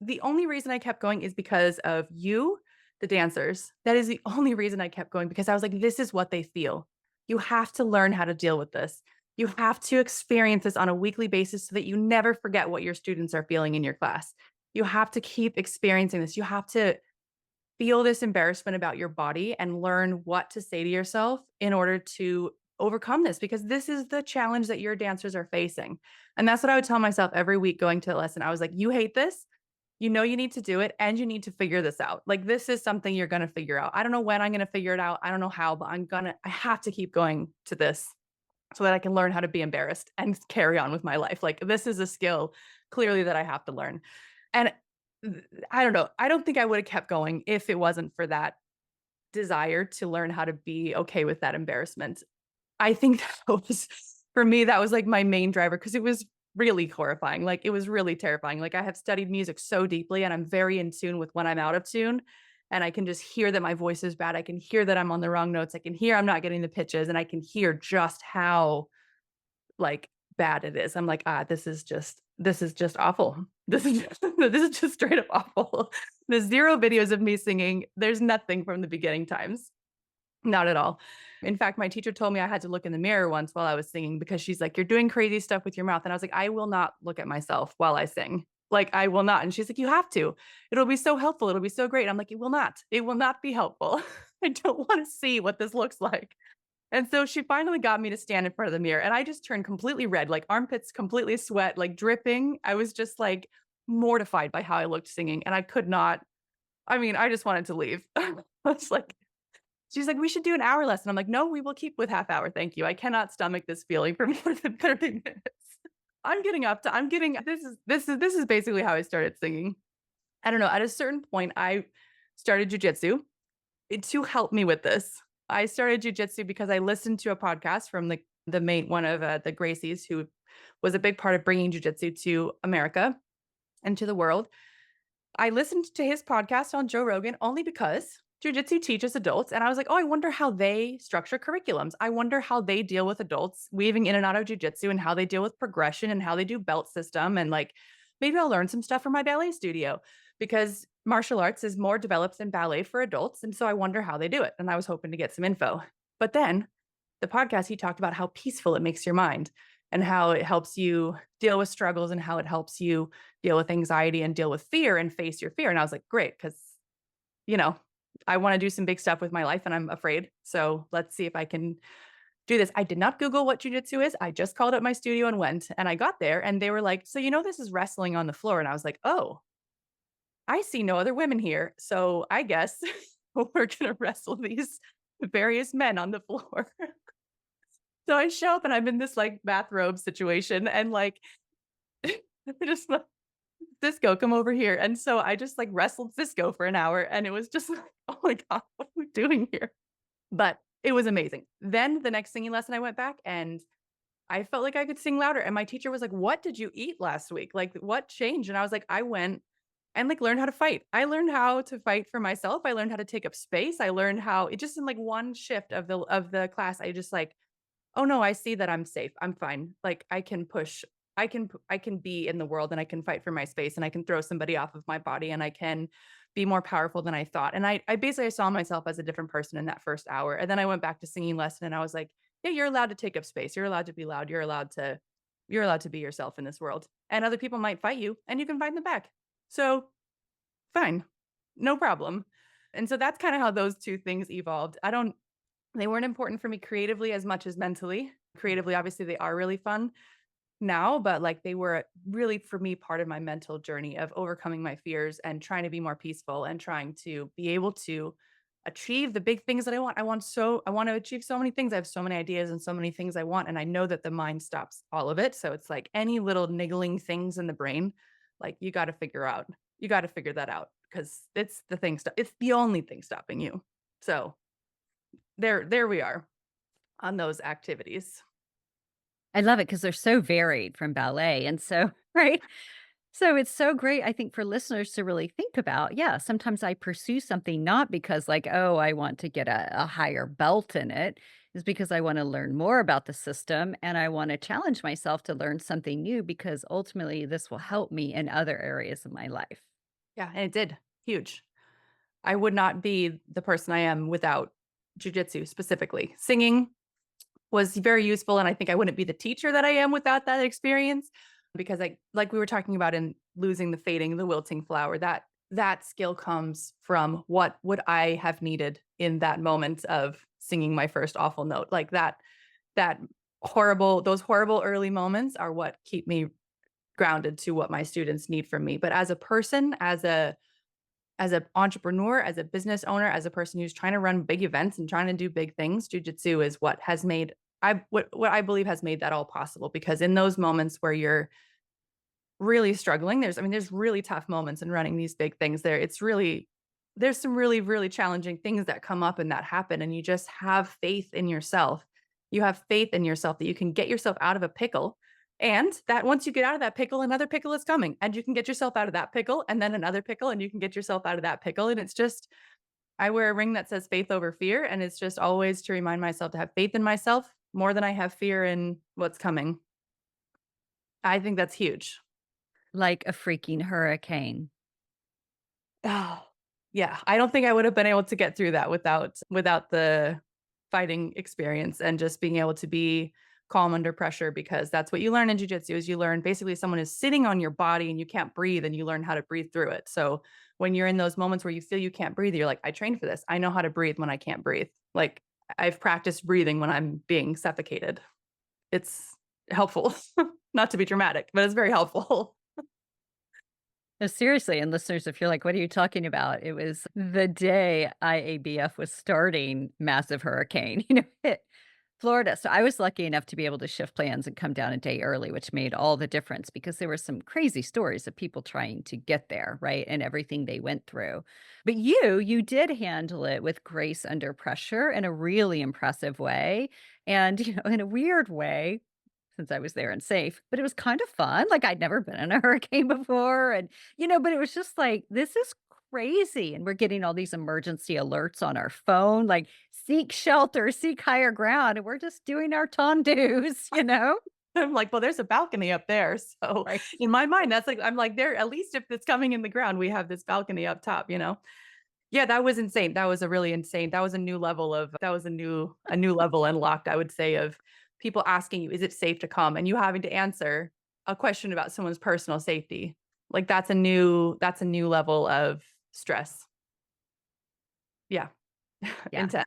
The only reason I kept going is because of you, the dancers. That is the only reason I kept going because I was like, "This is what they feel. You have to learn how to deal with this. You have to experience this on a weekly basis so that you never forget what your students are feeling in your class. You have to keep experiencing this. You have to feel this embarrassment about your body and learn what to say to yourself in order to overcome this because this is the challenge that your dancers are facing." And that's what I would tell myself every week going to a lesson. I was like, "You hate this. You know you need to do it and you need to figure this out. Like this is something you're going to figure out. I don't know when I'm going to figure it out. I don't know how, but I have to keep going to this so that I can learn how to be embarrassed and carry on with my life. Like this is a skill clearly that I have to learn." And I don't know. I don't think I would have kept going if it wasn't for that desire to learn how to be okay with that embarrassment. I think that was for me, that was like my main driver because it was really horrifying. Like it was really terrifying. Like I have studied music so deeply and I'm very in tune with when I'm out of tune. And I can just hear that my voice is bad. I can hear that I'm on the wrong notes. I can hear I'm not getting the pitches and I can hear just how like bad it is. I'm like, this is just awful. This is just straight up awful. There's 0 videos of me singing. There's nothing from the beginning times. Not at all. In fact, my teacher told me I had to look in the mirror once while I was singing because she's like, "You're doing crazy stuff with your mouth." And I was like, "I will not look at myself while I sing. Like, I will not." And she's like, "You have to. It'll be so helpful. It'll be so great." I'm like, "It will not. It will not be helpful. I don't want to see what this looks like." And so she finally got me to stand in front of the mirror and I just turned completely red, like armpits completely sweat, like dripping. I was just like mortified by how I looked singing and I could not. I mean, I just wanted to leave. I was like, she's like, "We should do an hour lesson." I'm like, "No, we will keep with half hour. Thank you. I cannot stomach this feeling for more than 30 minutes." I'm getting this is basically how I started singing. I don't know. At a certain point, I started jujitsu to help me with this. I started jujitsu because I listened to a podcast from the main one of the Gracies who was a big part of bringing jujitsu to America and to the world. I listened to his podcast on Joe Rogan only because jujitsu teaches adults. And I was like, oh, I wonder how they structure curriculums. I wonder how they deal with adults weaving in and out of jujitsu and how they deal with progression and how they do belt system. And like, maybe I'll learn some stuff from my ballet studio because martial arts is more developed than ballet for adults. And so I wonder how they do it. And I was hoping to get some info. But then the podcast, he talked about how peaceful it makes your mind and how it helps you deal with struggles and how it helps you deal with anxiety and deal with fear and face your fear. And I was like, great, because, you know, I want to do some big stuff with my life and I'm afraid. So let's see if I can do this. I did not Google what jujitsu is. I just called up my studio and went. And I got there and they were like, so, this is wrestling on the floor. And I was like, oh, I see no other women here. So I guess we're going to wrestle these various men on the floor. So I show up and I'm in this like bathrobe situation and like just like, Cisco, come over here. And so I just like wrestled Cisco for an hour and it was just like, oh my God, what are we doing here? But it was amazing. Then the next singing lesson I went back and I felt like I could sing louder. And my teacher was like, what did you eat last week? Like what changed? And I was like, I went and like learned how to fight. I learned how to fight for myself. I learned how to take up space. I learned how it just in like one shift of the class, I just like, oh no, I see that I'm safe. I'm fine. Like I can push. I can be in the world and I can fight for my space and I can throw somebody off of my body and I can be more powerful than I thought. And I basically saw myself as a different person in that first hour. And then I went back to singing lesson and I was like, yeah, you're allowed to take up space. You're allowed to be loud. You're allowed to be yourself in this world. And other people might fight you and you can fight them back. So fine. No problem. And so that's kind of how those two things evolved. They weren't important for me creatively as much as mentally. Creatively, obviously, they are really fun now, but like they were really for me part of my mental journey of overcoming my fears and trying to be more peaceful and trying to be able to achieve the big things that I want. I want to achieve so many things. I have so many ideas and so many things I want. And I know that the mind stops all of it. So it's like any little niggling things in the brain, like you got to figure that out because it's the only thing stopping you. So there we are on those activities. I love it because 'cause they're so varied from ballet, and so right? So it's so great, I think, for listeners to really think about, yeah, sometimes I pursue something not because like, "Oh, I want to get a higher belt in it," is because I wanna learn more about the system, and I wanna challenge myself to learn something new because ultimately this will help me in other areas of my life. Yeah, and it did. Huge. I would not be the person I am without jujitsu specifically. Singing was very useful, and I think I wouldn't be the teacher that I am without that experience because I like we were talking about in losing the fading, the wilting flower, that skill comes from what would I have needed in that moment of singing my first awful note. Like that horrible those horrible early moments are what keep me grounded to what my students need from me. But as a person, as an entrepreneur, as a business owner, as a person who's trying to run big events and trying to do big things, jujitsu is what has made what I believe has made that all possible because in those moments where you're really struggling, there's really tough moments in running these big things there. There's some really, really challenging things that come up and that happen, and you just have faith in yourself. You have faith in yourself that you can get yourself out of a pickle, and that once you get out of that pickle, another pickle is coming, and you can get yourself out of that pickle, and then another pickle, and you can get yourself out of that pickle, and it's just I wear a ring that says faith over fear, and it's just always to remind myself to have faith in myself more than I have fear in what's coming. I think that's huge. Like a freaking hurricane. Oh, yeah, I don't think I would have been able to get through that without the fighting experience and just being able to be calm under pressure because that's what you learn in jujitsu is you learn basically someone is sitting on your body and you can't breathe and you learn how to breathe through it. So when you're in those moments where you feel you can't breathe, you're like, I trained for this. I know how to breathe when I can't breathe. Like I've practiced breathing when I'm being suffocated. It's helpful. Not to be dramatic, but it's very helpful. No, seriously, and listeners, if you're like, "What are you talking about?" It was the day IABF was starting, massive hurricane, hit Florida. So I was lucky enough to be able to shift plans and come down a day early, which made all the difference because there were some crazy stories of people trying to get there, right? And everything they went through. But you did handle it with grace under pressure in a really impressive way. And, in a weird way, since I was there and safe, but it was kind of fun. Like I'd never been in a hurricane before. And, but it was just like, this is crazy. And we're getting all these emergency alerts on our phone, like seek shelter, seek higher ground. And we're just doing our tondus, you know? I'm like, "Well, there's a balcony up there." So, Right. in my mind, that's like I'm like, "There at least if it's coming in the ground, we have this balcony up top," you know? Yeah, that was insane. That was a really insane that was a new level of that was a new level unlocked, I would say, of people asking you, "Is it safe to come?" And you having to answer a question about someone's personal safety. Like, that's a new level of stress. Yeah. Yeah. Intense.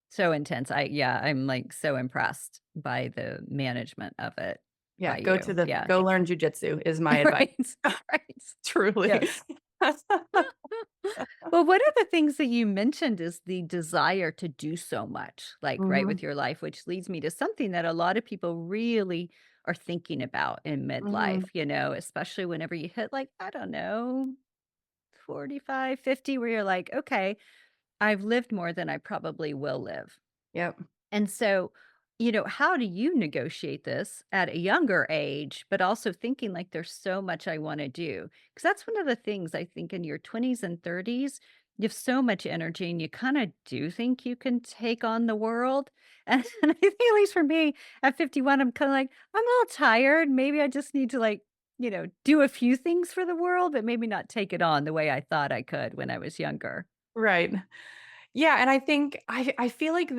So intense. I'm like so impressed by the management of it Yeah, by you. Yeah. go learn jujitsu is my advice. Right. Right. Truly. Yes. Well, one of the things that you mentioned is the desire to do so much, like, right, with Mhm, your life, which leads me to something that a lot of people really are thinking about in midlife, mhm. especially whenever you hit, like, I don't know, 45, 50, where you're like, okay, I've lived more than I probably will live. Yep. And so, how do you negotiate this at a younger age, but also thinking like there's so much I want to do? Because that's one of the things I think in your 20s and 30s, you have so much energy and you kind of do think you can take on the world. And I think, at least for me at 51, I'm kind of like, I'm all tired. Maybe I just need to, like, do a few things for the world, but maybe not take it on the way I thought I could when I was younger. Right. Yeah, and I think I feel like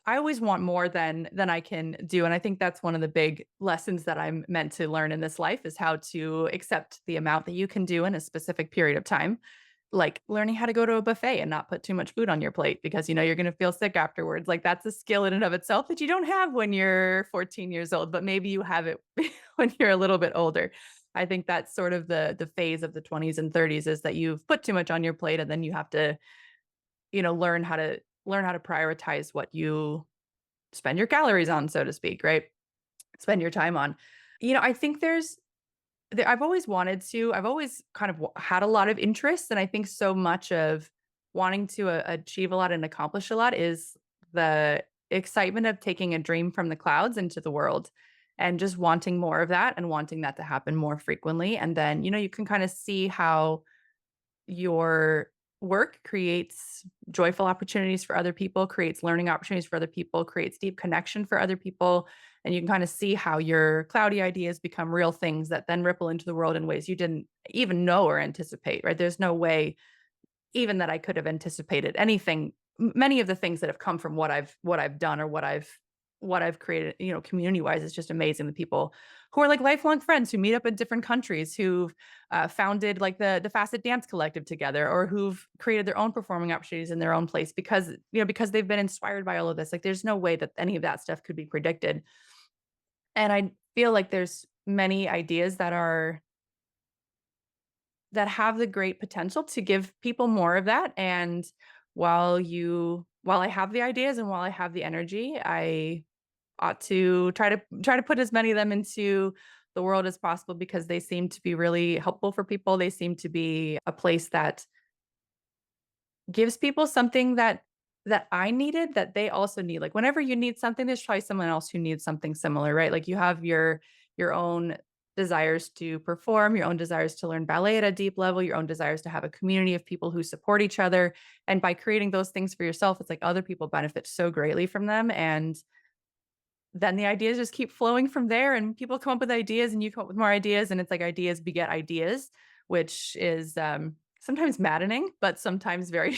I always want more than I can do, and I think that's one of the big lessons that I'm meant to learn in this life is how to accept the amount that you can do in a specific period of time. Like learning how to go to a buffet and not put too much food on your plate because you know you're gonna feel sick afterwards. Like that's a skill in and of itself that you don't have when you're 14 years old, but maybe you have it when you're a little bit older. I think that's sort of the phase of the 20s and 30s is that you've put too much on your plate and then you have to, learn how to prioritize what you spend your calories on, so to speak, right? Spend your time on. I think I've always kind of had a lot of interests. And I think so much of wanting to achieve a lot and accomplish a lot is the excitement of taking a dream from the clouds into the world and just wanting more of that and wanting that to happen more frequently. And then, you can kind of see how your work creates joyful opportunities for other people, creates learning opportunities for other people, creates deep connection for other people. And you can kind of see how your cloudy ideas become real things that then ripple into the world in ways you didn't even know or anticipate, right? There's no way even that I could have anticipated anything many of the things that have come from what I've done or what I've created, community-wise is just amazing. The people who are like lifelong friends who meet up in different countries, who've founded like the Facet Dance Collective together, or who've created their own performing opportunities in their own place because they've been inspired by all of this. Like, there's no way that any of that stuff could be predicted. And I feel like there's many ideas that have the great potential to give people more of that. And while I have the ideas and while I have the energy, I ought to try to put as many of them into the world as possible because they seem to be really helpful for people. They seem to be a place that gives people something that I needed that they also need. Like whenever you need something, there's probably someone else who needs something similar, right? Like you have your own desires to perform, your own desires to learn ballet at a deep level, your own desires to have a community of people who support each other. And by creating those things for yourself, it's like other people benefit so greatly from them. And then the ideas just keep flowing from there and people come up with ideas and you come up with more ideas and it's like ideas beget ideas, which is sometimes maddening, but sometimes very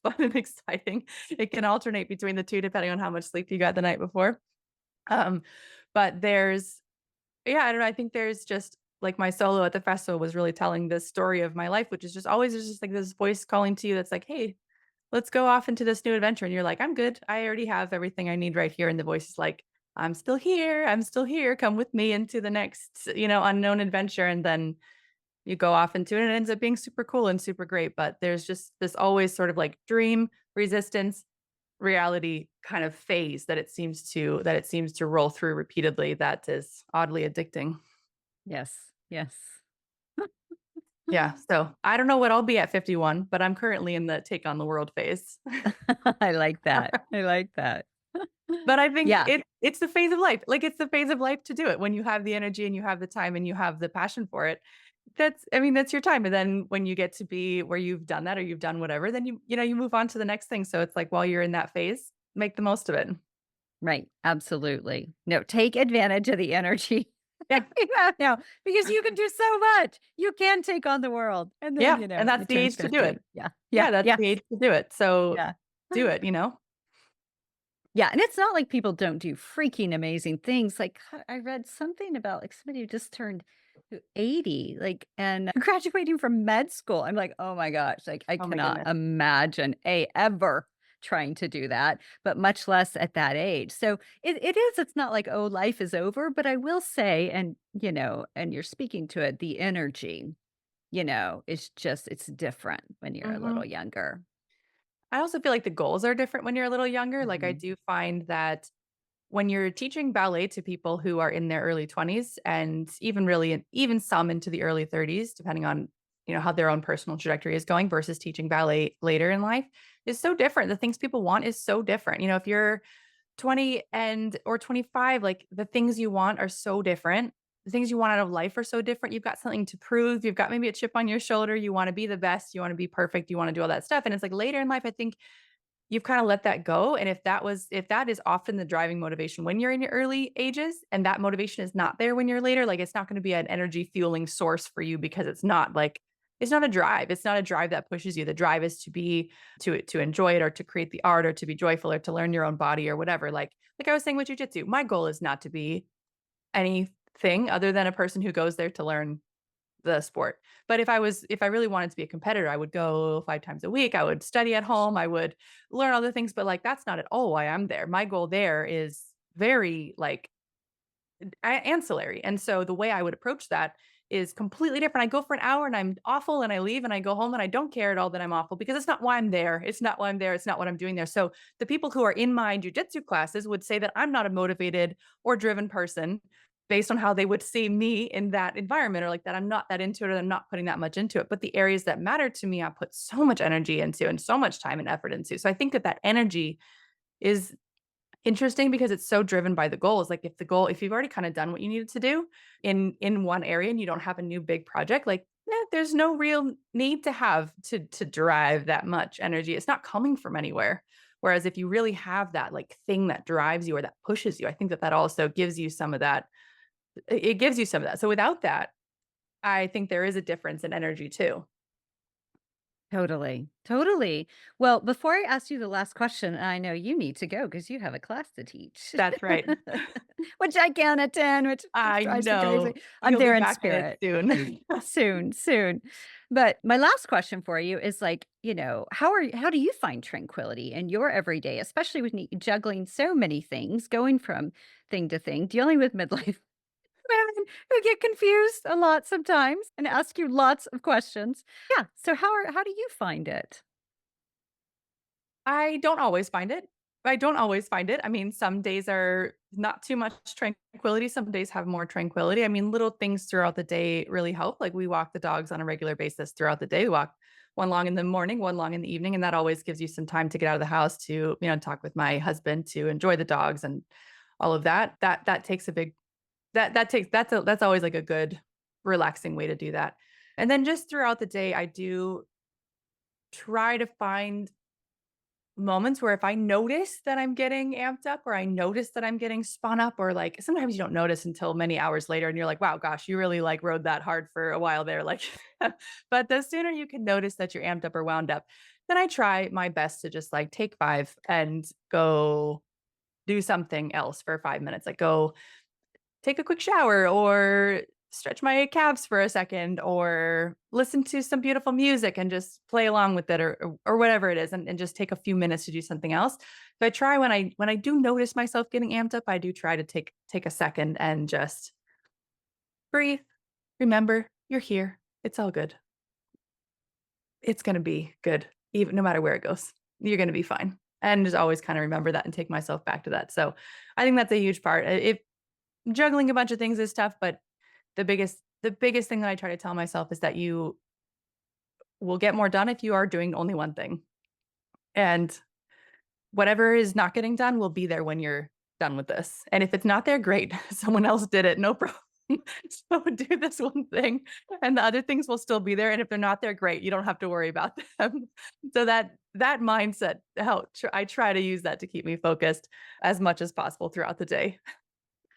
fun and exciting. It can alternate between the two depending on how much sleep you got the night before. Um, but yeah, I don't know. I think there's just like my solo at the festival was really telling this story of my life, which is just always there's just like this voice calling to you that's like, hey, let's go off into this new adventure. And you're like, I'm good. I already have everything I need right here. And the voice is like, I'm still here. I'm still here. Come with me into the next, unknown adventure. And then you go off into it and it ends up being super cool and super great. But there's just this always sort of like dream, resistance, reality kind of phase that it seems to roll through repeatedly that is oddly addicting. Yes. Yes. Yeah. So I don't know what I'll be at 51, but I'm currently in the take on the world phase. I like that. I like that. But I think Yeah, it's the phase of life. Like, it's the phase of life to do it when you have the energy and you have the time and you have the passion for it. That's I mean, that's your time, and then when you get to be where you've done that or you've done whatever, then you move on to the next thing. So it's like while you're in that phase, make the most of it. right, absolutely. No, take advantage of the energy Yeah. you have now because you can do so much. You can take on the world, and then, Yeah, and you that's the turn age to do 50. it. Yeah, yeah, Yeah, that's the yes, age to do it. So yeah. do it, you know? Yeah, and it's not like people don't do freaking amazing things, like, I read something about, like, somebody who just turned 80, like, and graduating from med school. I'm like, "Oh my gosh," like, I Oh my cannot goodness. imagine, ever trying to do that, but much less at that age. So, it's not like, "Oh, life is over," but I will say, and, and you're speaking to it, the energy, is just it's different when you're a little Mhm. younger. I also feel like the goals are different when you're a little younger. Like, I Mhm. do find that when you're teaching ballet to people who are in their early 20s and even some into the early 30s, depending on, how their own personal trajectory is going versus teaching ballet later in life is so different. The things people want is so different. If you're 20 and or 25, like, the things you want are so different. The things you want out of life are so different. You've got something to prove. You've got maybe a chip on your shoulder. You want to be the best. You want to be perfect. You want to do all that stuff. And it's like later in life, I think you've kinda let that go, and if that is often the driving motivation when you're in your early ages, and that motivation is not there when you're later, like, it's not gonna be an energy fueling source for you because it's not a drive. It's not a drive that pushes you. The drive is to enjoy it or to create the art or to be joyful or to learn your own body or whatever. Like I was saying with jujitsu, my goal is not to be anything other than a person who goes there to learn the sport. But if I really wanted to be a competitor, I would go 5 times a week. I would study at home. I would learn other things, but, like, that's not at all why I'm there. My goal there is very, like, ancillary. And so the way I would approach that is completely different. I go for an hour and I'm awful and I leave and I go home and I don't care at all that I'm awful because it's not why I'm there. It's not why I'm there. It's not what I'm doing there. So the people who are in my jujitsu classes would say that I'm not a motivated or driven person based on how they would see me in that environment, or like that I'm not that into it or I'm not putting that much into it. But the areas that matter to me, I put so much energy into and so much time and effort into. So I think that energy is interesting because it's so driven by the goals. Like, if you've already kinda done what you needed to do in one area and you don't have a new big project, like, there's no real need to have to drive that much energy. It's not coming from anywhere. Whereas if you really have that, like, thing that drives you or that pushes you, I think that also gives you some of that it gives you some of that. So without that, I think there is a difference in energy too. Totally, totally. Well, before I ask you the last question, I know you need to go because you have a class to teach, That's right. which I can't attend, which I drives me crazy. know. I'm You'll be there in back in it spirit. soon. Soon, soon. But my last question for you is like, how do you find tranquility in your everyday, especially with juggling so many things, going from thing to thing, dealing with midlife women who get confused a lot sometimes and ask you lots of questions. Yeah. So how do you find it? I don't always find it. I don't always find it. I mean, some days are not too much tranquility. Some days have more tranquility. I mean, little things throughout the day really help. Like, we walk the dogs on a regular basis throughout the day. We walk one long in the morning, one long in the evening, and that always gives you some time to get out of the house to, talk with my husband, to enjoy the dogs and all of that. That takes a big that takes that's always like a good relaxing way to do that. And then just throughout the day, I do try to find moments where if I notice that I'm getting amped up or I notice that I'm getting spun up, or, like, sometimes you don't notice until many hours later and you're like, wow, gosh, you really, like, rode that hard for a while there. Like, but the sooner you can notice that you're amped up or wound up, then I try my best to just, like, take 5 and go do something else for 5 minutes. Like, go take a quick shower or stretch my calves for a second or listen to some beautiful music and just play along with it, or whatever it is, and just take a few minutes to do something else. So I try when I do notice myself getting amped up, I do try to take a second and just breathe. Remember, you're here. It's all good. It's gonna be good, even no matter where it goes. You're gonna be fine. And just always kind of remember that and take myself back to that. So I think that's a huge part. If juggling a bunch of things is tough, but the biggest thing that I try to tell myself is that you will get more done if you are doing only one thing. And whatever is not getting done will be there when you're done with this. And if it's not there, great. Someone else did it. No problem. So do this one thing and the other things will still be there. And if they're not there, great. You don't have to worry about them. So that mindset help I try to use that to keep me focused as much as possible throughout the day.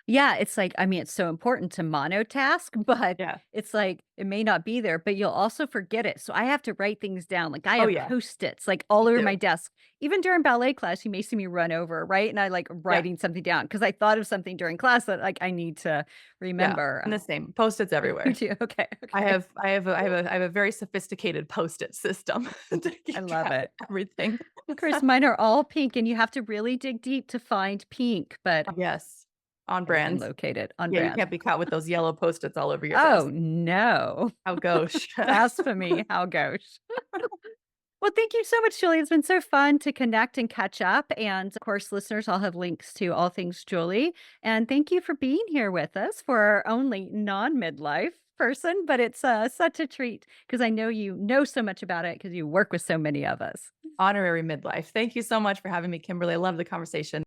Yeah, it's like, I mean, it's so important to monotask, but Yeah. it's like it may not be there, but you'll also forget it. So I have to write things down. Like I Oh have yeah. post-its like all Me over my too. desk. Even during ballet class, you may see me run over, right? And I like Yeah. writing something down because I thought of something during class that like I need to Yeah. remember. And the same. Post-its You everywhere. do? Okay, I okay. have I have a I have a I have a very sophisticated Post-it system to I keep love track it. of everything. Of course, mine are all pink, and you have to really dig deep to find pink, but Yes. On I can brand. locate it on Yeah, you brand. can't be caught with those yellow Post-its all over your Oh, desk. no. How gauche. Blasphemy. How gauche. Well, thank you so much, Julie. It's been so fun to connect and catch up. And of course, listeners, I'll have links to all things Julie. And thank you for being here with us for our only non midlife person. But it's such a treat because I know you know so much about it because you work with so many of us. Honorary midlife. Thank you so much for having me, Kimberly. I love the conversation.